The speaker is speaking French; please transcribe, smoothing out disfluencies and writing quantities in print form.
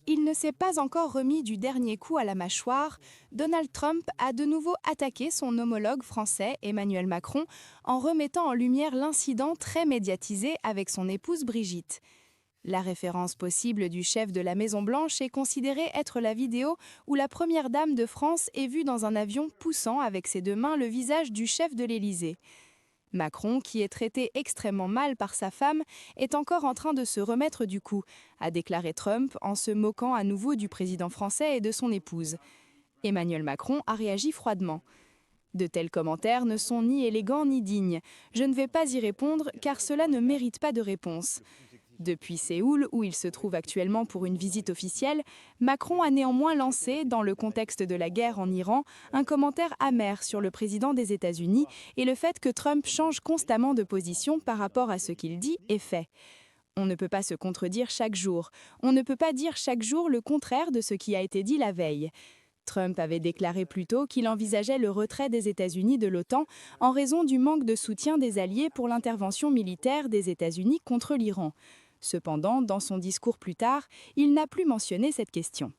Il ne s'est pas encore remis du dernier coup à la mâchoire. Donald Trump a de nouveau attaqué son homologue français Emmanuel Macron en remettant en lumière l'incident très médiatisé avec son épouse Brigitte. La référence possible du chef de la Maison-Blanche est considérée être la vidéo où la première dame de France est vue dans un avion poussant avec ses 2 mains le visage du chef de l'Élysée. Macron, qui est traité extrêmement mal par sa femme, est encore en train de se remettre du coup, a déclaré Trump en se moquant à nouveau du président français et de son épouse. Emmanuel Macron a réagi froidement. De tels commentaires ne sont ni élégants ni dignes. Je ne vais pas y répondre car cela ne mérite pas de réponse. Depuis Séoul, où il se trouve actuellement pour une visite officielle, Macron a néanmoins lancé, dans le contexte de la guerre en Iran, un commentaire amer sur le président des États-Unis et le fait que Trump change constamment de position par rapport à ce qu'il dit et fait. On ne peut pas se contredire chaque jour. On ne peut pas dire chaque jour le contraire de ce qui a été dit la veille. Trump avait déclaré plus tôt qu'il envisageait le retrait des États-Unis de l'OTAN en raison du manque de soutien des alliés pour l'intervention militaire des États-Unis contre l'Iran. Cependant, dans son discours plus tard, il n'a plus mentionné cette question.